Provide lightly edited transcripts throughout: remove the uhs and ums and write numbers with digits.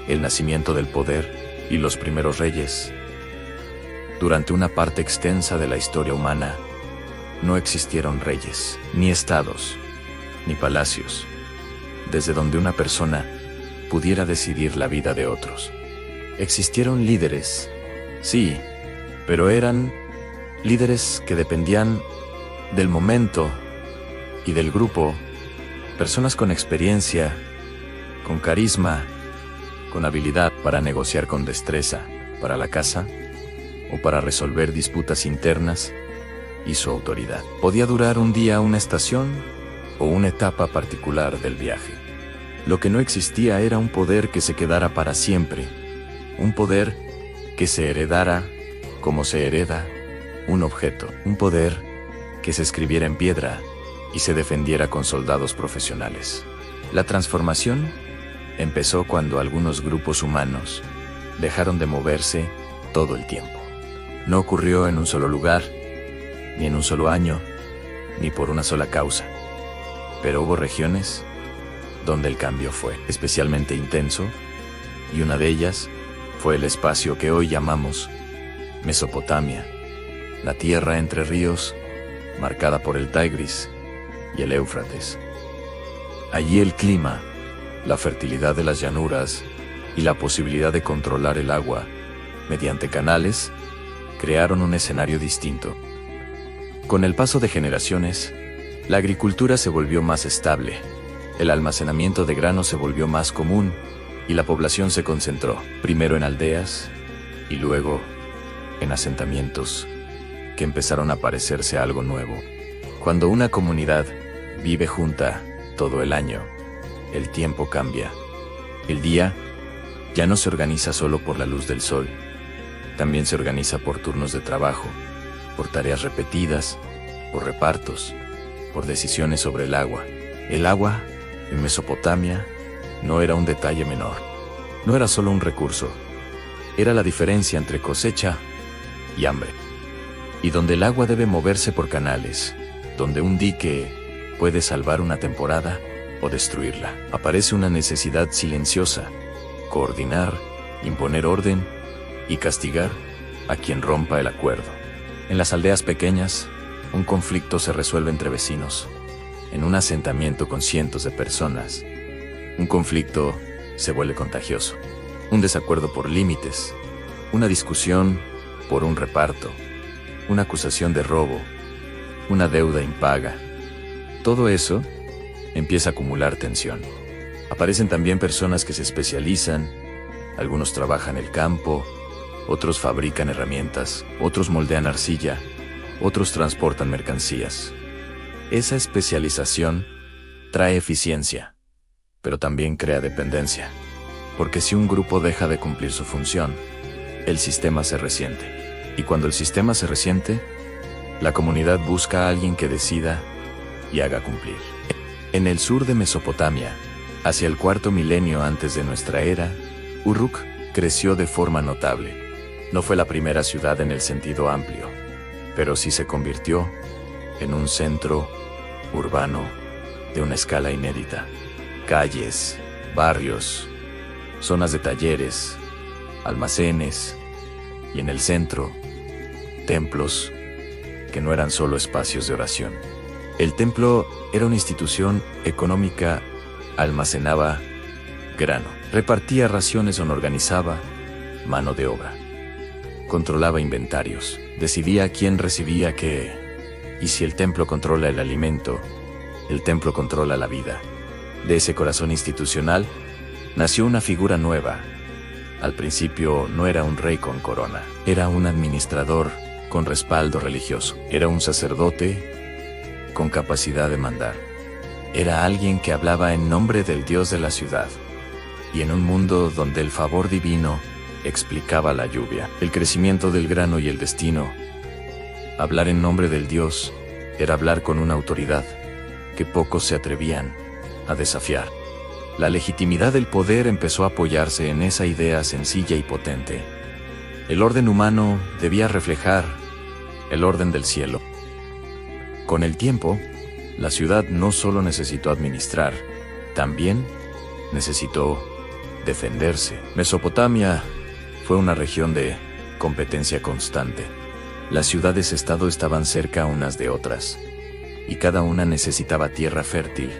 el nacimiento del poder y los primeros reyes. Durante una parte extensa de la historia humana, no existieron reyes, ni estados, ni palacios, desde donde una persona pudiera decidir la vida de otros. Existieron líderes, sí, pero eran líderes que dependían del momento y del grupo, personas con experiencia, con carisma, con habilidad para negociar con destreza, para la caza o para resolver disputas internas, y su autoridad podía durar un día, una estación o una etapa particular del viaje. Lo que no existía era un poder que se quedara para siempre, un poder que se heredara como se hereda un objeto, un poder que se escribiera en piedra y se defendiera con soldados profesionales. La transformación empezó cuando algunos grupos humanos dejaron de moverse todo el tiempo. No ocurrió en un solo lugar, ni en un solo año, ni por una sola causa. Pero hubo regiones donde el cambio fue especialmente intenso, y una de ellas fue el espacio que hoy llamamos Mesopotamia, la tierra entre ríos, marcada por el Tigris y el Éufrates. Allí el clima, la fertilidad de las llanuras y la posibilidad de controlar el agua mediante canales crearon un escenario distinto. Con el paso de generaciones, la agricultura se volvió más estable, el almacenamiento de grano se volvió más común y la población se concentró, primero en aldeas y luego en asentamientos que empezaron a parecerse a algo nuevo. Cuando una comunidad vive junta todo el año, el tiempo cambia. El día ya no se organiza solo por la luz del sol, también se organiza por turnos de trabajo, por tareas repetidas, por repartos, por decisiones sobre el agua. El agua, en Mesopotamia, no era un detalle menor. No era solo un recurso, era la diferencia entre cosecha y hambre. Y donde el agua debe moverse por canales, donde un dique puede salvar una temporada o destruirla, aparece una necesidad silenciosa: coordinar, imponer orden y castigar a quien rompa el acuerdo. En las aldeas pequeñas, un conflicto se resuelve entre vecinos. En un asentamiento con cientos de personas, un conflicto se vuelve contagioso. Un desacuerdo por límites, una discusión por un reparto, una acusación de robo, una deuda impaga. Todo eso empieza a acumular tensión. Aparecen también personas que se especializan, algunos trabajan el campo, otros fabrican herramientas, otros moldean arcilla, otros transportan mercancías. Esa especialización trae eficiencia, pero también crea dependencia, porque si un grupo deja de cumplir su función, el sistema se resiente. Y cuando el sistema se resiente, la comunidad busca a alguien que decida y haga cumplir. En el sur de Mesopotamia, hacia el cuarto milenio antes de nuestra era, Uruk creció de forma notable. No fue la primera ciudad en el sentido amplio, pero sí se convirtió en un centro urbano de una escala inédita. Calles, barrios, zonas de talleres, almacenes y en el centro, templos que no eran solo espacios de oración. El templo era una institución económica, almacenaba grano, repartía raciones o organizaba mano de obra, controlaba inventarios, decidía quién recibía qué, y si el templo controla el alimento, el templo controla la vida. De ese corazón institucional nació una figura nueva. Al principio no era un rey con corona, era un administrador con respaldo religioso, era un sacerdote con capacidad de mandar. Era alguien que hablaba en nombre del Dios de la ciudad, y en un mundo donde el favor divino explicaba la lluvia, el crecimiento del grano y el destino. Hablar en nombre del Dios era hablar con una autoridad que pocos se atrevían a desafiar. La legitimidad del poder empezó a apoyarse en esa idea sencilla y potente. El orden humano debía reflejar el orden del cielo. Con el tiempo, la ciudad no solo necesitó administrar, también necesitó defenderse. Mesopotamia fue una región de competencia constante. Las ciudades-estado estaban cerca unas de otras, y cada una necesitaba tierra fértil,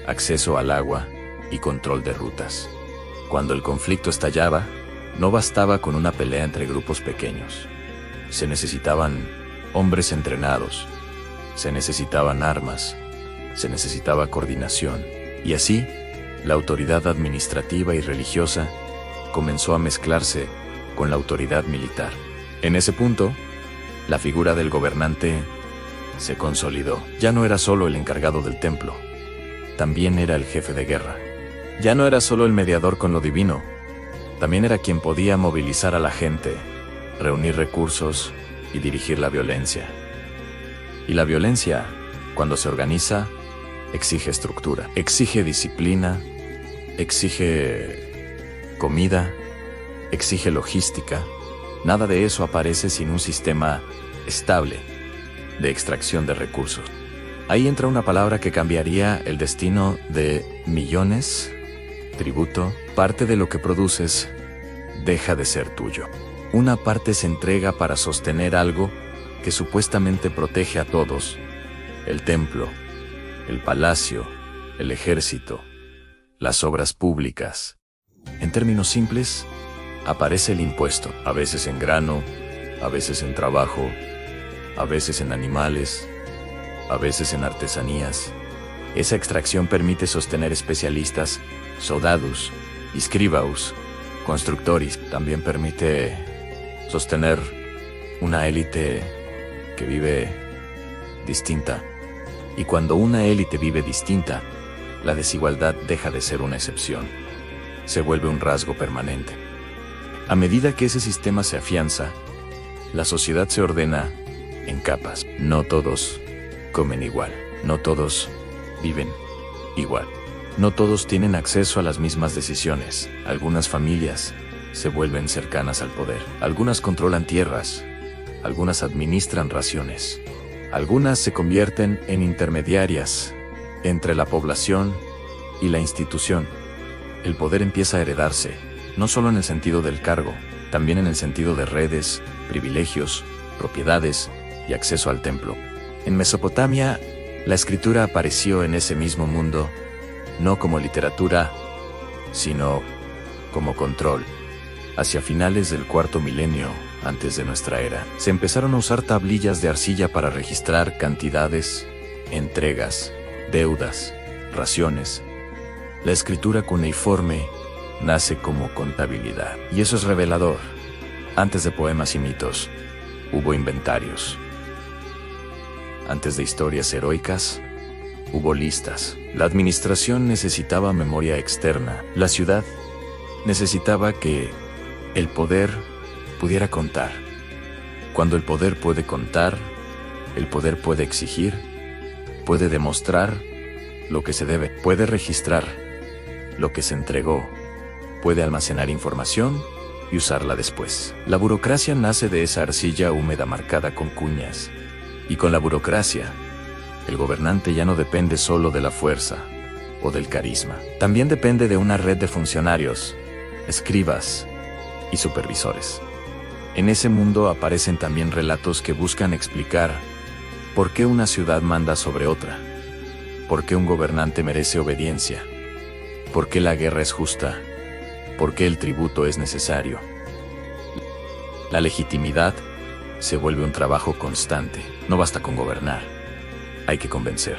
acceso al agua y control de rutas. Cuando el conflicto estallaba, no bastaba con una pelea entre grupos pequeños. Se necesitaban hombres entrenados, se necesitaban armas, se necesitaba coordinación, y así, la autoridad administrativa y religiosa comenzó a mezclarse con la autoridad militar. En ese punto, la figura del gobernante se consolidó. Ya no era solo el encargado del templo, también era el jefe de guerra. Ya no era solo el mediador con lo divino, también era quien podía movilizar a la gente, reunir recursos y dirigir la violencia. Y la violencia, cuando se organiza, exige estructura, exige disciplina, exige comida, exige logística. Nada de eso aparece sin un sistema estable de extracción de recursos. Ahí entra una palabra que cambiaría el destino de millones: tributo. Parte de lo que produces deja de ser tuyo. Una parte se entrega para sostener algo que supuestamente protege a todos: el templo, el palacio, el ejército, las obras públicas. En términos simples, aparece el impuesto, a veces en grano, a veces en trabajo, a veces en animales, a veces en artesanías. Esa extracción permite sostener especialistas, soldados, escribaos, constructores. También permite sostener una élite que vive distinta. Y cuando una élite vive distinta, la desigualdad deja de ser una excepción. Se vuelve un rasgo permanente. A medida que ese sistema se afianza, la sociedad se ordena en capas. No todos comen igual. No todos viven igual. No todos tienen acceso a las mismas decisiones. Algunas familias se vuelven cercanas al poder. Algunas controlan tierras. Algunas administran raciones. Algunas se convierten en intermediarias entre la población y la institución. El poder empieza a heredarse, no solo en el sentido del cargo, también en el sentido de redes, privilegios, propiedades y acceso al templo. En Mesopotamia, la escritura apareció en ese mismo mundo, no como literatura, sino como control. Hacia finales del cuarto milenio antes de nuestra era, se empezaron a usar tablillas de arcilla para registrar cantidades, entregas, deudas, raciones. La escritura cuneiforme nace como contabilidad, y eso es revelador. Antes de poemas y mitos, hubo inventarios. Antes de historias heroicas, hubo listas. La administración necesitaba memoria externa. La ciudad necesitaba que el poder pudiera contar. Cuando el poder puede contar, el poder puede exigir, puede demostrar lo que se debe, puede registrar lo que se entregó, puede almacenar información y usarla después. La burocracia nace de esa arcilla húmeda marcada con cuñas. Y con la burocracia, el gobernante ya no depende solo de la fuerza o del carisma. También depende de una red de funcionarios, escribas y supervisores. En ese mundo aparecen también relatos que buscan explicar por qué una ciudad manda sobre otra, por qué un gobernante merece obediencia, por qué la guerra es justa, por qué el tributo es necesario. La legitimidad se vuelve un trabajo constante. No basta con gobernar, hay que convencer.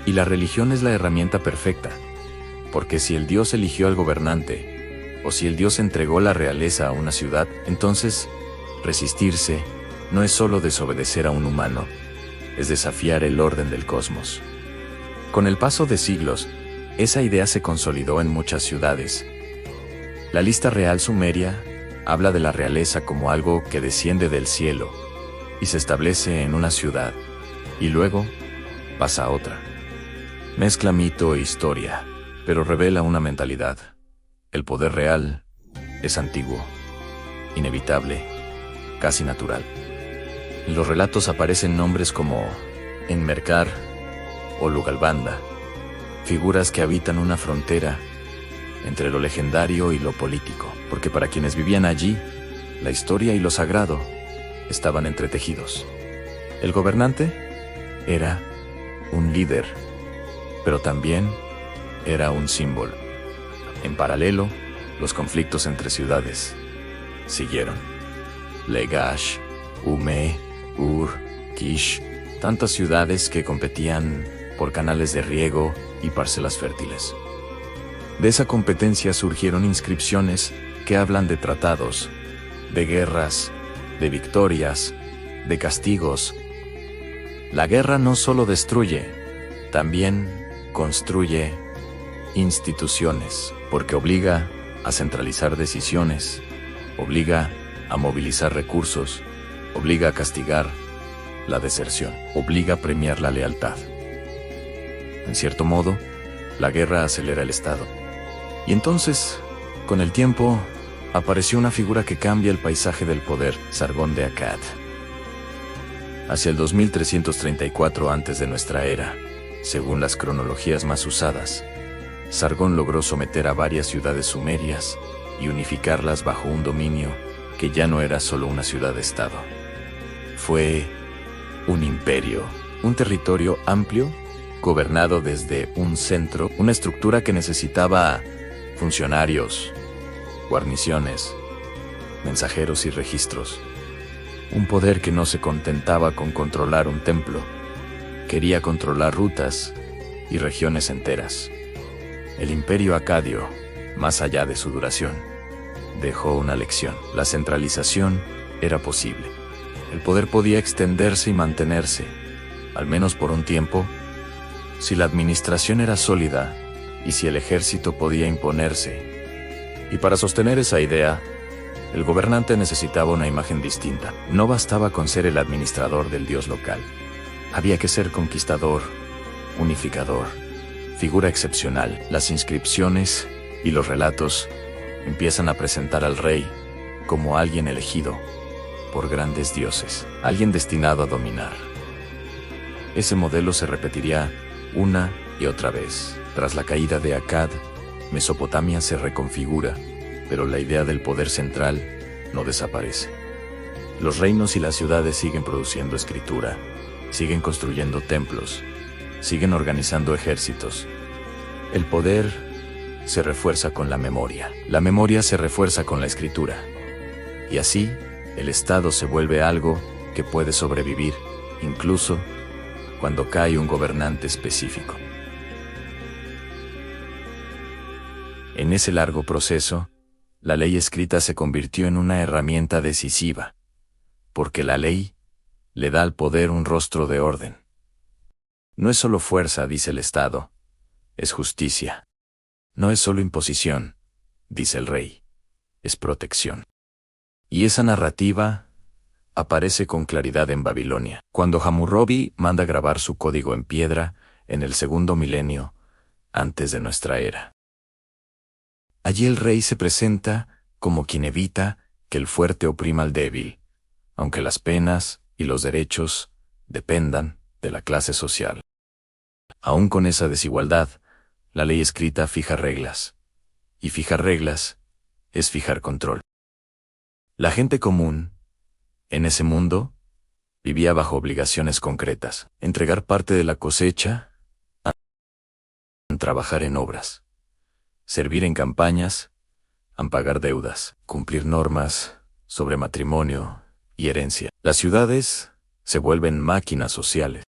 Y la religión es la herramienta perfecta, porque si el Dios eligió al gobernante, o si el Dios entregó la realeza a una ciudad, entonces, resistirse no es solo desobedecer a un humano, es desafiar el orden del cosmos. Con el paso de siglos, esa idea se consolidó en muchas ciudades. La lista real sumeria habla de la realeza como algo que desciende del cielo y se establece en una ciudad, y luego pasa a otra. Mezcla mito e historia, pero revela una mentalidad. El poder real es antiguo, inevitable, casi natural. En los relatos aparecen nombres como Enmerkar o Lugalbanda, figuras que habitan una frontera entre lo legendario y lo político, porque para quienes vivían allí, la historia y lo sagrado estaban entretejidos. El gobernante era un líder, pero también era un símbolo. En paralelo, los conflictos entre ciudades siguieron. Lagash, Ume, Ur, Kish, tantas ciudades que competían por canales de riego y parcelas fértiles. De esa competencia surgieron inscripciones que hablan de tratados, de guerras, de victorias, de castigos. La guerra no solo destruye, también construye instituciones, porque obliga a centralizar decisiones, obliga a movilizar recursos, obliga a castigar la deserción, obliga a premiar la lealtad. En cierto modo, la guerra acelera el Estado. Y entonces, con el tiempo, apareció una figura que cambia el paisaje del poder, Sargón de Akkad. Hacia el 2334 antes de nuestra era, según las cronologías más usadas, Sargón logró someter a varias ciudades sumerias y unificarlas bajo un dominio que ya no era solo una ciudad-estado. Fue un imperio, un territorio amplio, gobernado desde un centro, una estructura que necesitaba funcionarios, guarniciones, mensajeros y registros. Un poder que no se contentaba con controlar un templo, quería controlar rutas y regiones enteras. El imperio acadio, más allá de su duración, dejó una lección. La centralización era posible. El poder podía extenderse y mantenerse, al menos por un tiempo, si la administración era sólida y si el ejército podía imponerse. Y para sostener esa idea, el gobernante necesitaba una imagen distinta. No bastaba con ser el administrador del dios local. Había que ser conquistador, unificador, figura excepcional. Las inscripciones y los relatos empiezan a presentar al rey como alguien elegido por grandes dioses, alguien destinado a dominar. Ese modelo se repetiría una y otra vez. Tras la caída de Akkad, Mesopotamia se reconfigura, pero la idea del poder central no desaparece. Los reinos y las ciudades siguen produciendo escritura, siguen construyendo templos, siguen organizando ejércitos. El poder se refuerza con la memoria se refuerza con la escritura. Y así, el Estado se vuelve algo que puede sobrevivir, incluso cuando cae un gobernante específico. En ese largo proceso, la ley escrita se convirtió en una herramienta decisiva, porque la ley le da al poder un rostro de orden. No es solo fuerza, dice el Estado, es justicia. No es solo imposición, dice el rey, es protección. Y esa narrativa aparece con claridad en Babilonia, cuando Hammurabi manda grabar su código en piedra en el segundo milenio antes de nuestra era. Allí el rey se presenta como quien evita que el fuerte oprima al débil, aunque las penas y los derechos dependan de la clase social. Aún con esa desigualdad, la ley escrita fija reglas, y fijar reglas es fijar control. La gente común, en ese mundo, vivía bajo obligaciones concretas: entregar parte de la cosecha, trabajar en obras, servir en campañas, pagar deudas, cumplir normas sobre matrimonio y herencia. Las ciudades se vuelven máquinas sociales.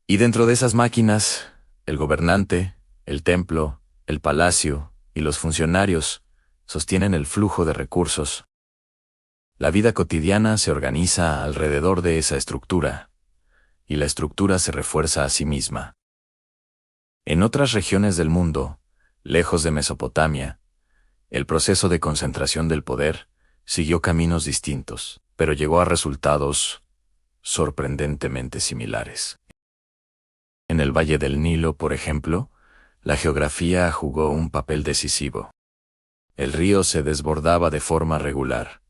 Y dentro de esas máquinas, el gobernante, el templo, el palacio y los funcionarios sostienen el flujo de recursos. La vida cotidiana se organiza alrededor de esa estructura, y la estructura se refuerza a sí misma. En otras regiones del mundo, lejos de Mesopotamia, el proceso de concentración del poder siguió caminos distintos, pero llegó a resultados sorprendentemente similares. En el Valle del Nilo, por ejemplo, la geografía jugó un papel decisivo. El río se desbordaba de forma regular,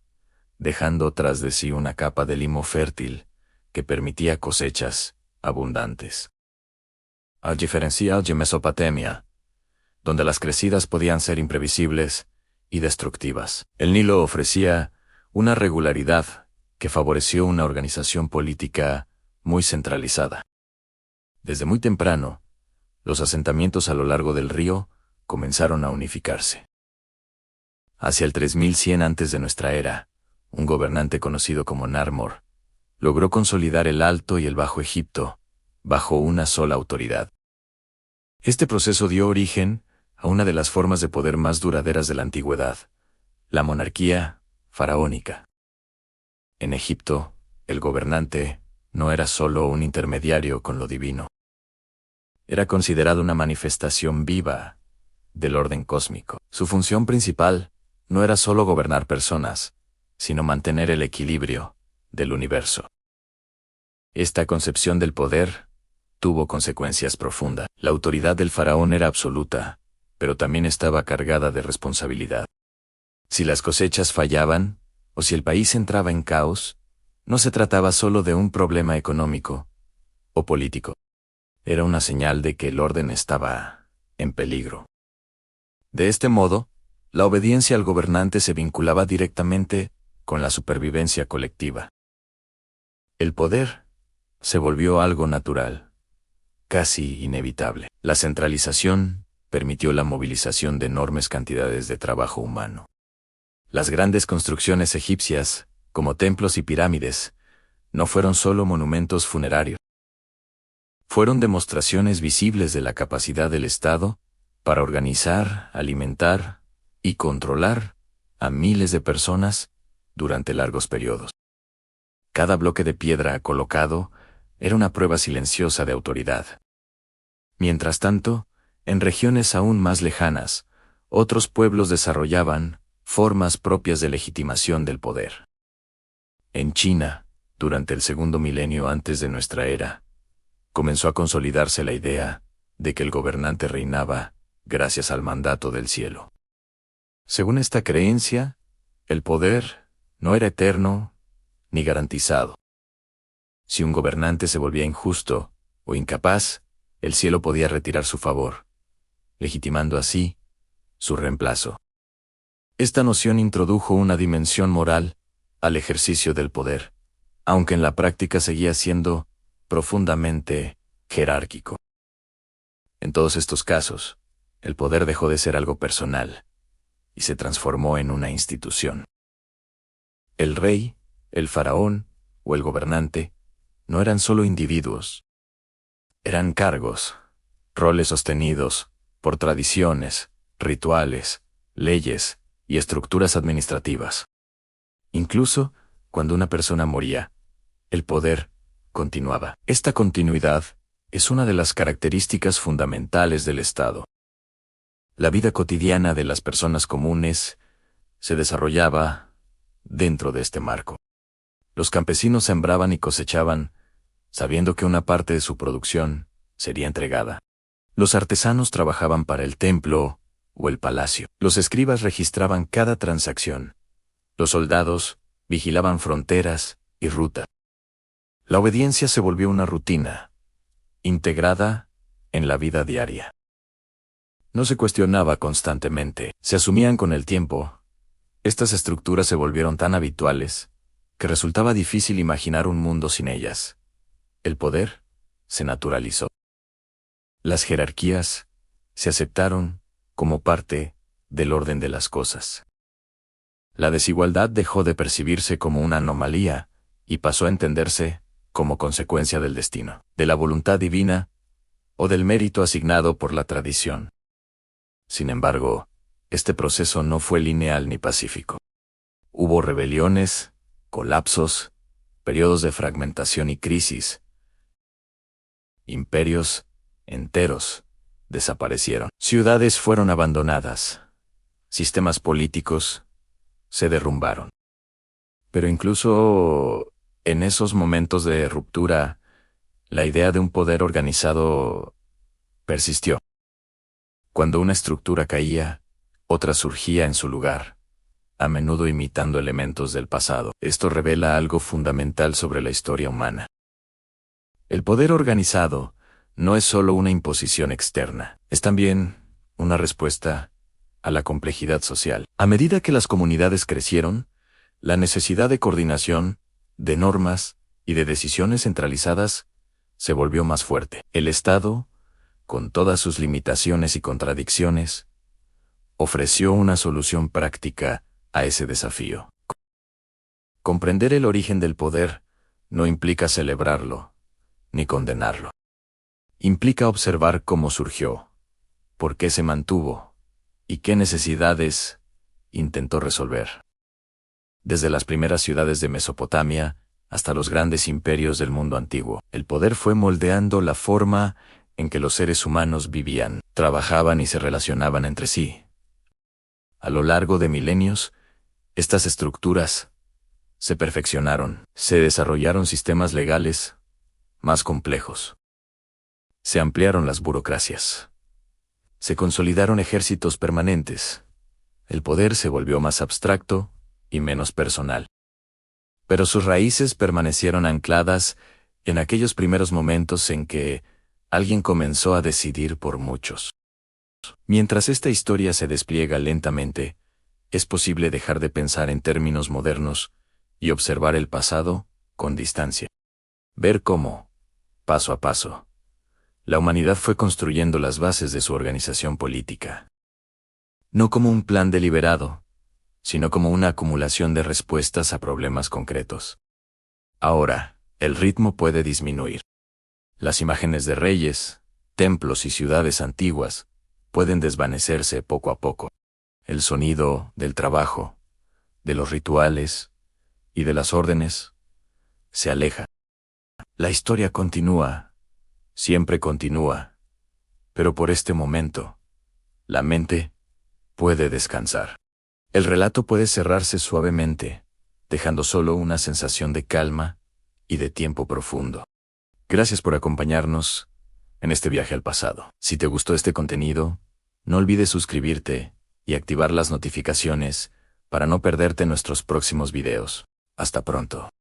dejando tras de sí una capa de limo fértil que permitía cosechas abundantes. A diferencia de Mesopotamia, donde las crecidas podían ser imprevisibles y destructivas. El Nilo ofrecía una regularidad que favoreció una organización política muy centralizada. Desde muy temprano, los asentamientos a lo largo del río comenzaron a unificarse. Hacia el 3100 antes de nuestra era, un gobernante conocido como Narmor logró consolidar el Alto y el Bajo Egipto bajo una sola autoridad. Este proceso dio origen a una de las formas de poder más duraderas de la antigüedad, la monarquía faraónica. En Egipto, el gobernante no era solo un intermediario con lo divino. Era considerado una manifestación viva del orden cósmico. Su función principal no era solo gobernar personas, sino mantener el equilibrio del universo. Esta concepción del poder tuvo consecuencias profundas. La autoridad del faraón era absoluta, pero también estaba cargada de responsabilidad. Si las cosechas fallaban, o si el país entraba en caos, no se trataba solo de un problema económico o político. Era una señal de que el orden estaba en peligro. De este modo, la obediencia al gobernante se vinculaba directamente con la supervivencia colectiva. El poder se volvió algo natural, casi inevitable. La centralización permitió la movilización de enormes cantidades de trabajo humano. Las grandes construcciones egipcias, como templos y pirámides, no fueron solo monumentos funerarios. Fueron demostraciones visibles de la capacidad del Estado para organizar, alimentar y controlar a miles de personas durante largos periodos. Cada bloque de piedra colocado era una prueba silenciosa de autoridad. Mientras tanto, en regiones aún más lejanas, otros pueblos desarrollaban formas propias de legitimación del poder. En China, durante el segundo milenio antes de nuestra era, comenzó a consolidarse la idea de que el gobernante reinaba gracias al mandato del cielo. Según esta creencia, el poder no era eterno ni garantizado. Si un gobernante se volvía injusto o incapaz, el cielo podía retirar su favor, legitimando así su reemplazo. Esta noción introdujo una dimensión moral al ejercicio del poder, aunque en la práctica seguía siendo profundamente jerárquico. En todos estos casos, el poder dejó de ser algo personal y se transformó en una institución. El rey, el faraón o el gobernante no eran solo individuos. Eran cargos, roles sostenidos por tradiciones, rituales, leyes y estructuras administrativas. Incluso cuando una persona moría, el poder continuaba. Esta continuidad es una de las características fundamentales del Estado. La vida cotidiana de las personas comunes se desarrollaba dentro de este marco. Los campesinos sembraban y cosechaban, sabiendo que una parte de su producción sería entregada. Los artesanos trabajaban para el templo o el palacio. Los escribas registraban cada transacción. Los soldados vigilaban fronteras y rutas. La obediencia se volvió una rutina, integrada en la vida diaria. No se cuestionaba constantemente, se asumían con el tiempo. Estas estructuras se volvieron tan habituales que resultaba difícil imaginar un mundo sin ellas. El poder se naturalizó. Las jerarquías se aceptaron como parte del orden de las cosas. La desigualdad dejó de percibirse como una anomalía y pasó a entenderse como consecuencia del destino, de la voluntad divina o del mérito asignado por la tradición. Sin embargo, este proceso no fue lineal ni pacífico. Hubo rebeliones, colapsos, periodos de fragmentación y crisis. Imperios enteros desaparecieron. Ciudades fueron abandonadas. Sistemas políticos se derrumbaron. Pero incluso en esos momentos de ruptura, la idea de un poder organizado persistió. Cuando una estructura caía, otra surgía en su lugar, a menudo imitando elementos del pasado. Esto revela algo fundamental sobre la historia humana. El poder organizado no es solo una imposición externa, es también una respuesta a la complejidad social. A medida que las comunidades crecieron, la necesidad de coordinación, de normas y de decisiones centralizadas se volvió más fuerte. El Estado, con todas sus limitaciones y contradicciones, ofreció una solución práctica a ese desafío. Comprender el origen del poder no implica celebrarlo, ni condenarlo. Implica observar cómo surgió, por qué se mantuvo, y qué necesidades intentó resolver. Desde las primeras ciudades de Mesopotamia hasta los grandes imperios del mundo antiguo, el poder fue moldeando la forma en que los seres humanos vivían, trabajaban y se relacionaban entre sí. A lo largo de milenios, estas estructuras se perfeccionaron, se desarrollaron sistemas legales más complejos. Se ampliaron las burocracias. Se consolidaron ejércitos permanentes. El poder se volvió más abstracto y menos personal. Pero sus raíces permanecieron ancladas en aquellos primeros momentos en que alguien comenzó a decidir por muchos. Mientras esta historia se despliega lentamente, es posible dejar de pensar en términos modernos y observar el pasado con distancia. Ver cómo, paso a paso, la humanidad fue construyendo las bases de su organización política. No como un plan deliberado, sino como una acumulación de respuestas a problemas concretos. Ahora, el ritmo puede disminuir. Las imágenes de reyes, templos y ciudades antiguas pueden desvanecerse poco a poco. El sonido del trabajo, de los rituales y de las órdenes se aleja. La historia continúa, siempre continúa, pero por este momento, la mente puede descansar. El relato puede cerrarse suavemente, dejando solo una sensación de calma y de tiempo profundo. Gracias por acompañarnos en este viaje al pasado. Si te gustó este contenido, no olvides suscribirte y activar las notificaciones para no perderte nuestros próximos videos. Hasta pronto.